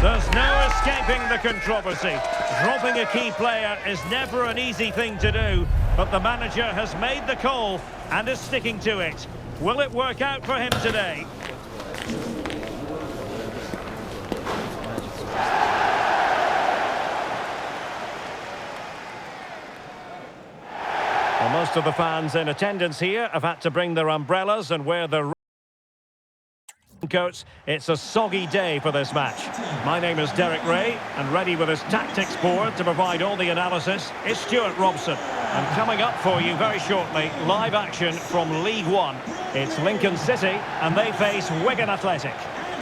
There's no escaping the controversy. Dropping a key player is never an easy thing to do, but the manager has made the call and is sticking to it. Will it work out for him today? Well, most of the fans in attendance here have had to bring their umbrellas and wear their coats. It's a soggy day for this match. My name is Derek Ray, and ready with his tactics board to provide all the analysis is Stuart Robson. And coming up for you very shortly, live action from League One. It's Lincoln City, and they face Wigan Athletic.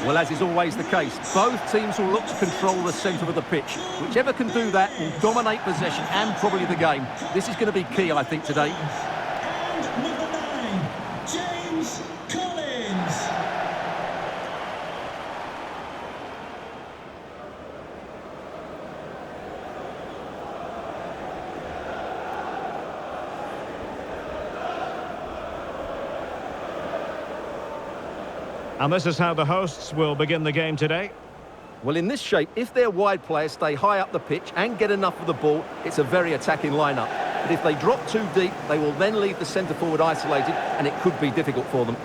Well, as is always the case, both teams will look to control the centre of the pitch. Whichever can do that will dominate possession and probably the game. This is going to be key, I think, today. And number 9, James Collins. And this is how the hosts will begin the game today. Well, in this shape, if their wide players stay high up the pitch and get enough of the ball, it's a very attacking lineup. But if they drop too deep, they will then leave the centre forward isolated, and it could be difficult for them.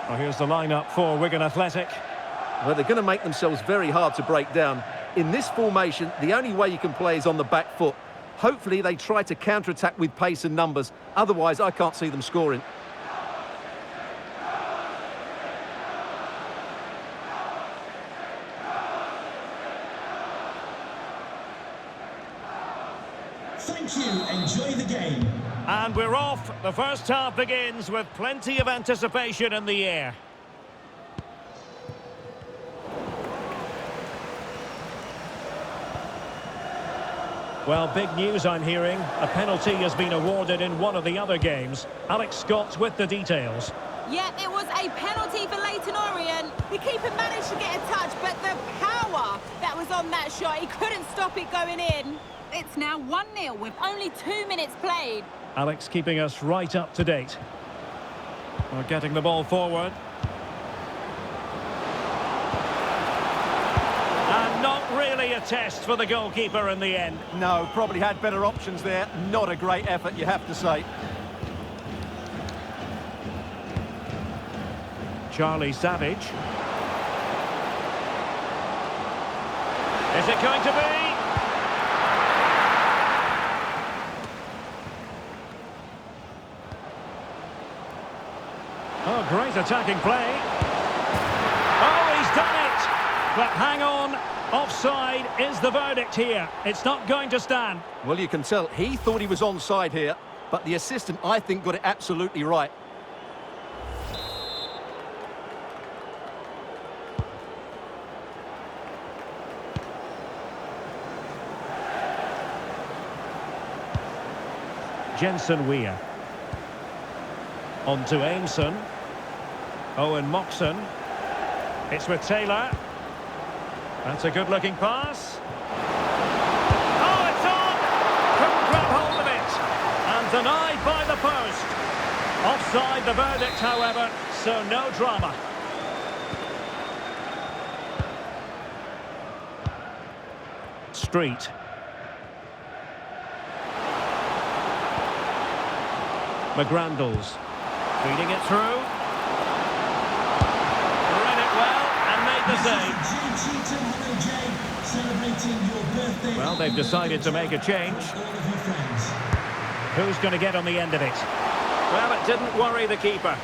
Well, here's the lineup for Wigan Athletic. Well, they're going to make themselves very hard to break down. In this formation, the only way you can play is on the back foot. Hopefully they try to counter-attack with pace and numbers. Otherwise, I can't see them scoring. Thank you. Enjoy the game. And we're off. The first half begins with plenty of anticipation in the air. Well, big news I'm hearing. A penalty has been awarded in one of the other games. Alex Scott with the details. Yeah, it was a penalty for Leyton Orient. The keeper managed to get a touch, but the power that was on that shot, he couldn't stop it going in. It's now 1-0 with only 2 minutes played. Alex keeping us right up to date. We're getting the ball forward. And not really a test for the goalkeeper in the end. No, probably had better options there. Not a great effort, you have to say. Charlie Savage. Is it going to be? Oh, great attacking play. Oh, he's done it! But hang on, offside is the verdict here. It's not going to stand. Well, you can tell he thought he was onside here, but the assistant, I think, got it absolutely right. Jensen Weir. On to Aimson. Owen Moxon. It's with Taylor. That's a good-looking pass. Oh, it's on! Couldn't grab hold of it. And denied by the post. Offside the verdict, however, so no drama. Street. McGrandles. Feeding it through. Read it well and made the save. Well, they've decided to make a change. Who's going to get on the end of it? Well, it didn't worry the keeper.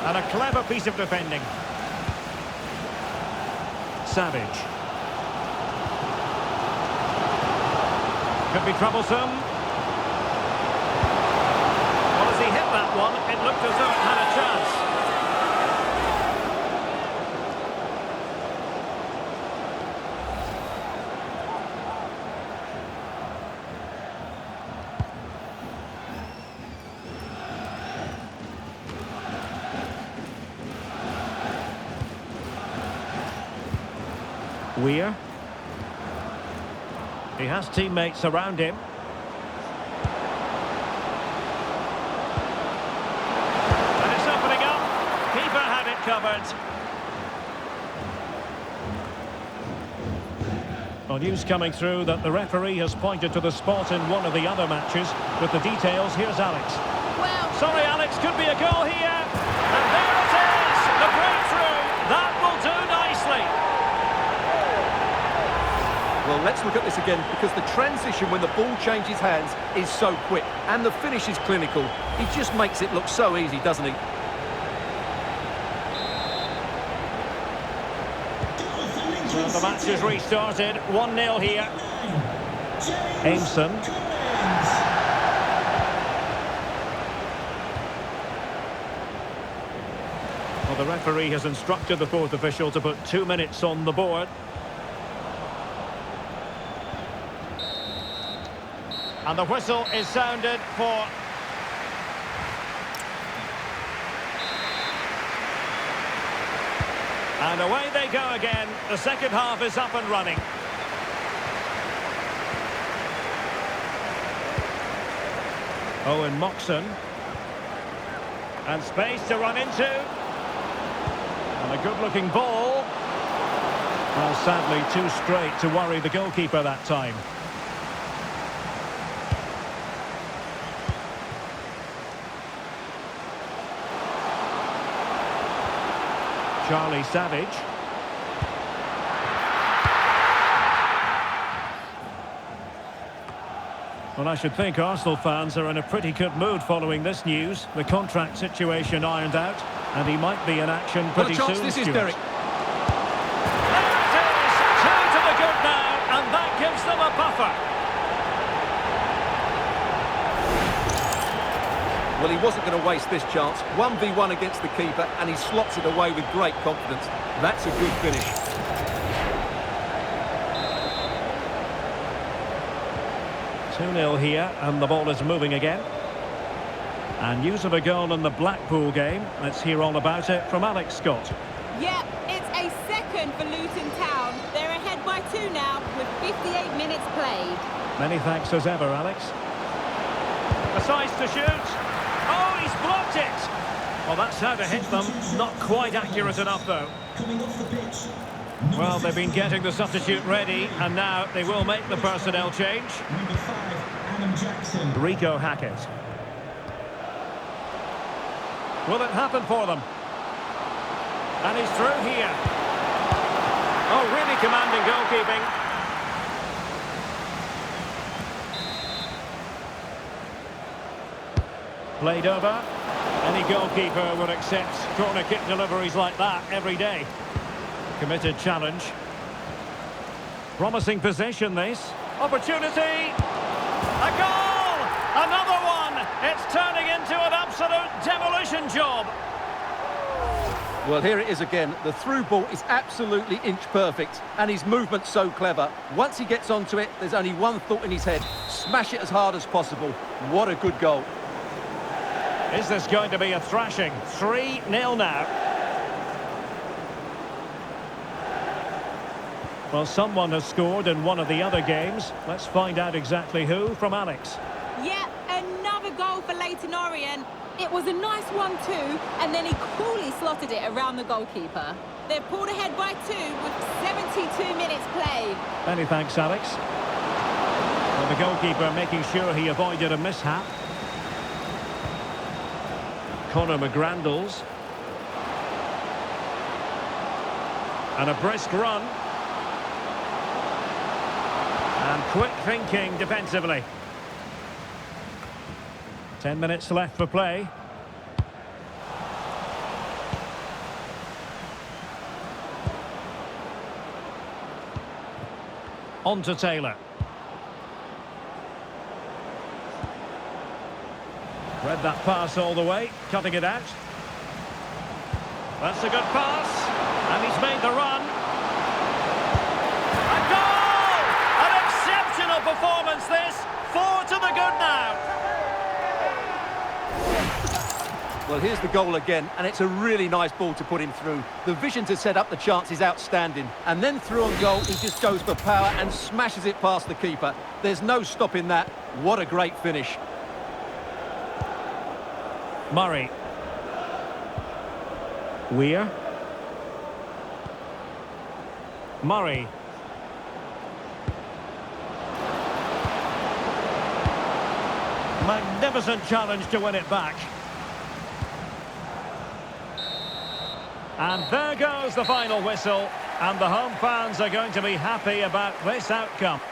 And a clever piece of defending. Savage. Could be troublesome. Well, as he hit that one, it looked as though it had a chance. Weir. He has teammates around him. And it's opening up. Keeper had it covered. Well, news coming through that the referee has pointed to the spot in one of the other matches. With the details, here's Alex. Well, Sorry, Alex, could be a goal here. And there it is, the breakthrough. That will do nicely. Well, let's look at this again, because the transition when the ball changes hands is so quick, and the finish is clinical. He just makes it look so easy, doesn't he? Well, the match is restarted. 1-0 here. Aimson. Well, the referee has instructed the fourth official to put 2 minutes on the board. And the whistle is sounded for... And away they go again. The second half is up and running. Owen Moxon. And space to run into. And a good-looking ball. Well, sadly, too straight to worry the goalkeeper that time. Charlie Savage. Well, I should think Arsenal fans are in a pretty good mood following this news. The contract situation ironed out, and he might be in action pretty soon. This is Stuart. Derek. There it is! 2 to the good now, and that gives them a buffer. Well, he wasn't going to waste this chance. 1v1 against the keeper, and he slots it away with great confidence. That's a good finish. Two-nil here, and the ball is moving again. And news of a goal in the Blackpool game. Let's hear all about it from Alex Scott. yep, it's a second for Luton Town. They're ahead by 2 now with 58 minutes played. Many thanks as ever, Alex. Decides to shoot. Oh, he's blocked it! Well, that's how to hit them. Not quite accurate enough, though. Coming off the pitch. Well, they've been getting the substitute ready, and now they will make the personnel change. Number 5, Adam Jackson. Rico Hackett. Will it happen for them? And he's through here. Oh, really commanding goalkeeping. Played over. Any goalkeeper would accept corner kick deliveries like that every day. Committed challenge. Promising possession, this. Opportunity. A goal! Another one! It's turning into an absolute demolition job. Well, here it is again. The through ball is absolutely inch perfect, and his movement's so clever. Once he gets onto it, there's only one thought in his head. Smash it as hard as possible. What a good goal. Is this going to be a thrashing? 3-0 now. Well, someone has scored in one of the other games. Let's find out exactly who from Alex. Yep, another goal for Leyton Orient. It was a nice 1-2, and then he coolly slotted it around the goalkeeper. They've pulled ahead by 2 with 72 minutes played. Many thanks, Alex. Well, the goalkeeper making sure he avoided a mishap. Conor McGrandles. And a brisk run. And quick thinking defensively. 10 minutes left for play. On to Taylor. Read that pass all the way, cutting it out. That's a good pass, and he's made the run. A goal! An exceptional performance this. 4 to the good now. Well, here's the goal again, and it's a really nice ball to put him through. The vision to set up the chance is outstanding. And then through on goal, he just goes for power and smashes it past the keeper. There's no stopping that. What a great finish. Murray. Weir. Murray. Magnificent challenge to win it back. And there goes the final whistle, and the home fans are going to be happy about this outcome.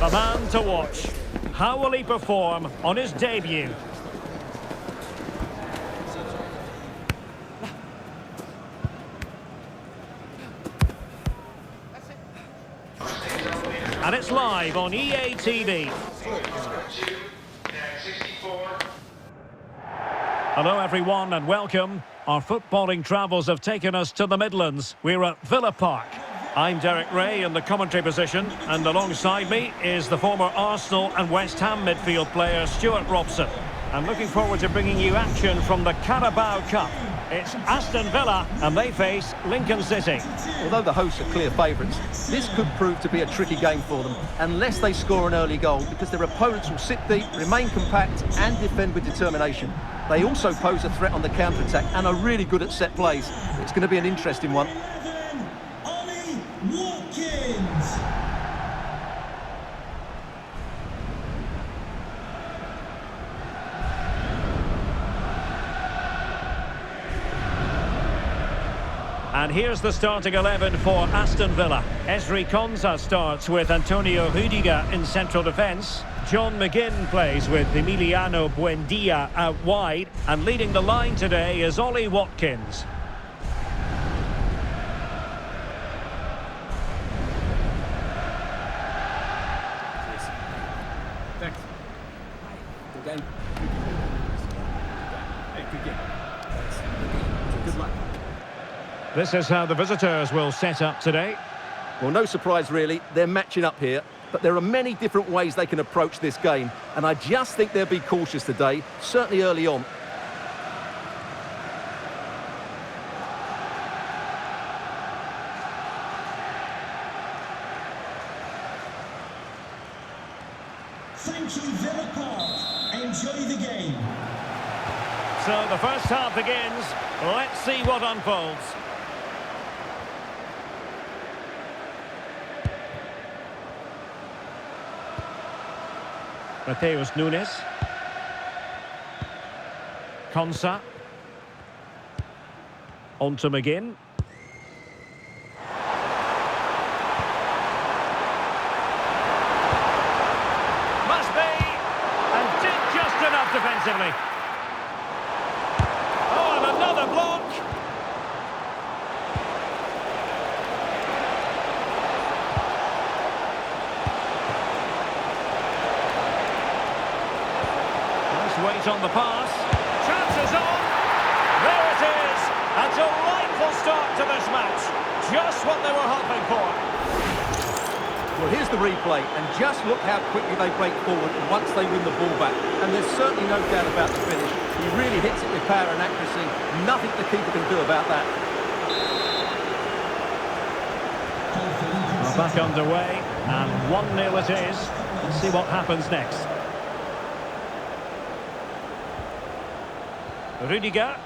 A man to watch. How will he perform on his debut? And it's live on EA TV. Hello everyone and welcome. Our footballing travels have taken us to the Midlands. We're at Villa Park. I'm Derek Ray in the commentary position, and alongside me is the former Arsenal and West Ham midfield player Stuart Robson. I'm looking forward to bringing you action from the Carabao Cup. It's Aston Villa and they face Lincoln City. Although the hosts are clear favourites, this could prove to be a tricky game for them unless they score an early goal, because their opponents will sit deep, remain compact and defend with determination. They also pose a threat on the counter-attack and are really good at set plays. It's going to be an interesting one. Watkins. And here's the starting 11 for Aston Villa. Ezri Konsa starts with Antonio Rudiger in central defence. John McGinn plays with Emiliano Buendia out wide. And leading the line today is Ollie Watkins. Good luck. This is how the visitors will set up today. Well, no surprise really, they're matching up here, but there are many different ways they can approach this game, and I just think they'll be cautious today, certainly early on. Thank you, Villa Park. Enjoy the game. So the first half begins. Let's see what unfolds. Mateus Nunes. Konsa. On to McGinn. Must be. And did just enough defensively. Oh, and another block. Wait on the pass. Chances on. There it is. A delightful start to this match. Just what they were hoping for. Well, here's the replay, and just look how quickly they break forward once they win the ball back. And there's certainly no doubt about the finish. He really hits it with power and accuracy. Nothing the keeper can do about that. We're back underway, and 1-0 it is. Let's see what happens next. Rüdiger.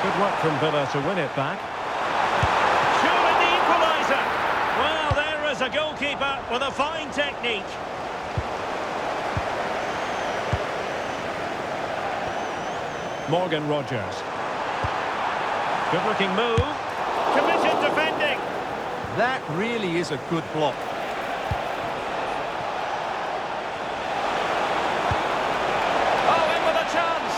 Good work from Villa to win it back. Surely the equaliser. Well, there is a goalkeeper with a fine technique. Morgan Rogers. Good looking move. Committed defending. That really is a good block. Oh, in with a chance.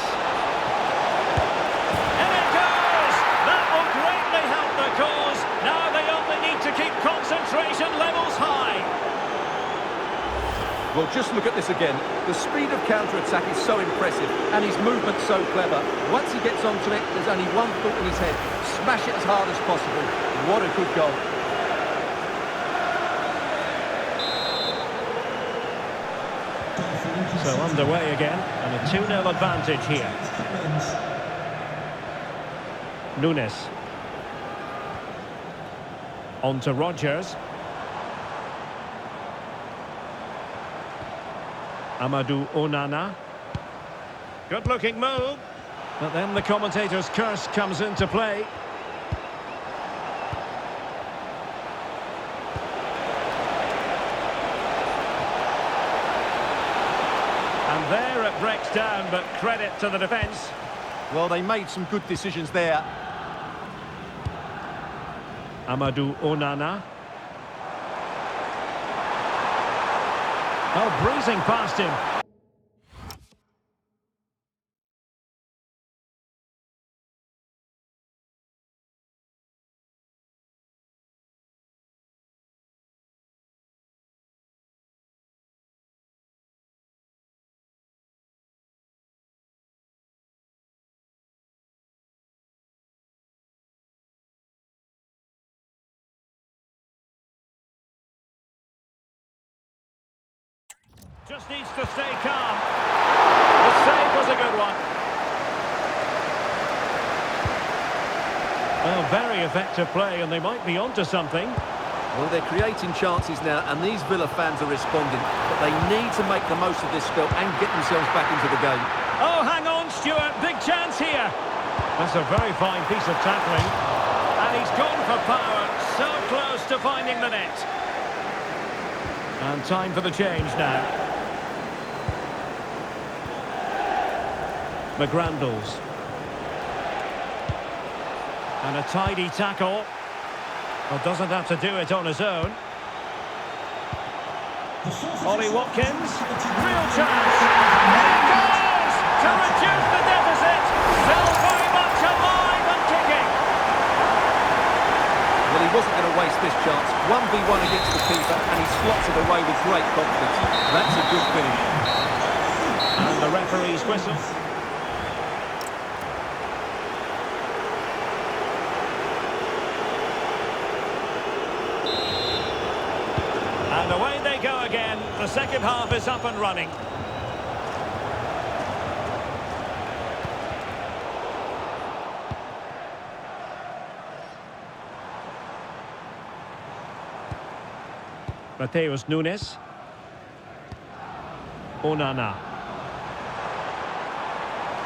And it goes. That will greatly help the cause. Now they only need to keep concentration levels high. Well, just look at this again. The speed of counter-attack is so impressive, and his movement so clever. Once he gets onto it, there's only one thought in his head. Smash it as hard as possible. What a good goal. So underway again, and a 2-0 advantage here. Nunes. On to Rogers. Amadou Onana. Good looking move. But then the commentator's curse comes into play. And there it breaks down, but credit to the defence. Well, they made some good decisions there. Amadou Onana. Oh, breezing past him. Just needs to stay calm. The save was a good one. Well, very effective play, and they might be onto something. Well, they're creating chances now, and these Villa fans are responding. But they need to make the most of this spell and get themselves back into the game. Oh, hang on, Stuart. Big chance here. That's a very fine piece of tackling. And he's gone for power. So close to finding the net. And time for the change now. McGrandles. And a tidy tackle. Well, doesn't have to do it on his own. Ollie Watkins. Real chance. Here it goes! To reduce the deficit. Still very much alive and kicking. wasn't going to waste this chance. 1v1 against the keeper, and he slots it away with great confidence. That's a good finish. And the referee's whistle. And away they go again. The second half is up and running. Mateus Nunes. Onana.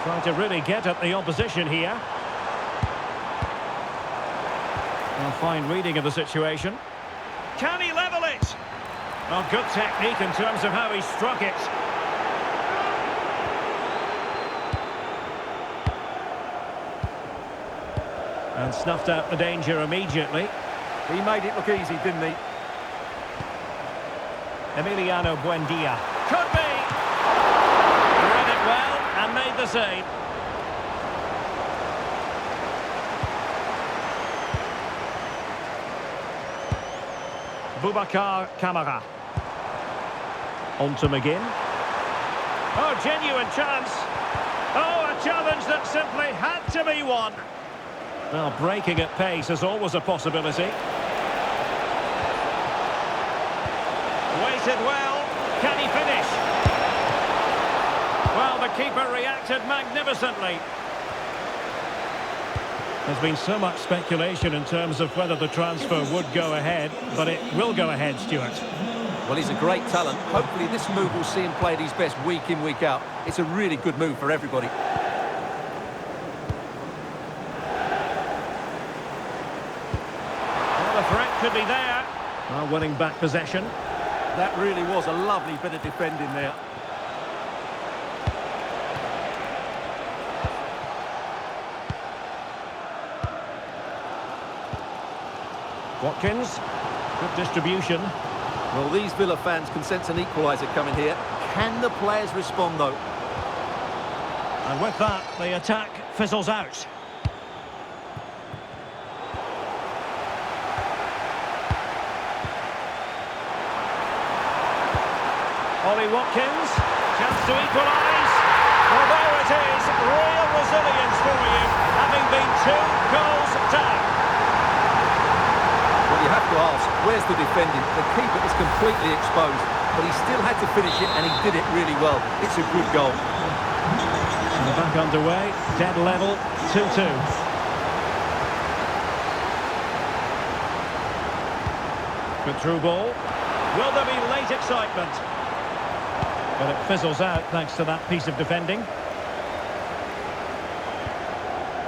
Trying to really get at the opposition here. A fine reading of the situation. Can he level it? Well, good technique in terms of how he struck it. And snuffed out the danger immediately. He made it look easy, didn't he? Emiliano Buendia. Could be! Read it well and made the save. Boubacar Kamara. On to McGinn. Oh, genuine chance. Oh, a challenge that simply had to be won. Well, breaking at pace is always a possibility. Waited well. Can he finish? Well, the keeper reacted magnificently. There's been so much speculation in terms of whether the transfer would go ahead, but it will go ahead, Stuart. Well, he's a great talent. Hopefully this move will see him play at his best week in, week out. It's a really good move for everybody. Well, the threat could be there. Well, winning back possession. That really was a lovely bit of defending there. Watkins. Good distribution. Well, these Villa fans can sense an equaliser coming here. Can the players respond, though? And with that, the attack fizzles out. Ollie Watkins, chance to equalise. Well, there it is, real resilience for you, having been 2 goals down. Well, you have to ask, where's the defending? The keeper is completely exposed, but he still had to finish it, and he did it really well. It's a good goal. And back underway, dead level, 2-2. Good through ball. Will there be late excitement? But it fizzles out thanks to that piece of defending.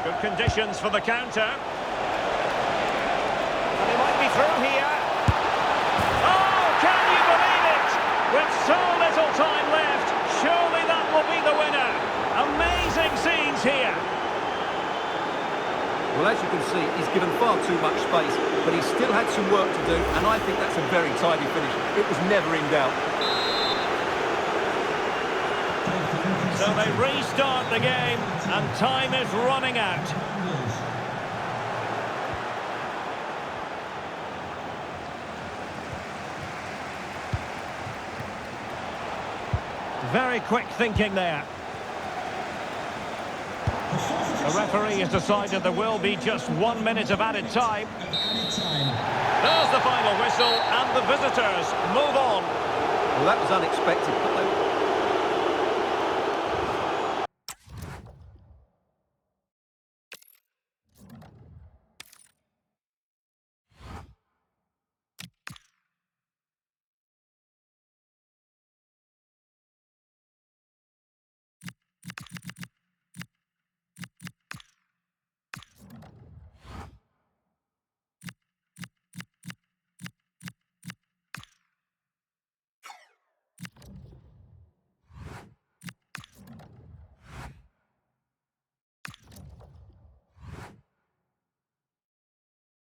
Good conditions for the counter. And he might be through here. Oh, can you believe it? With so little time left, surely that will be the winner. Amazing scenes here. Well, as you can see, he's given far too much space, but he still had some work to do, and I think that's a very tidy finish. It was never in doubt. So they restart the game, and time is running out. Very quick thinking there. The referee has decided there will be just 1 minute of added time. There's the final whistle, and the visitors move on. Well, that was unexpected, but they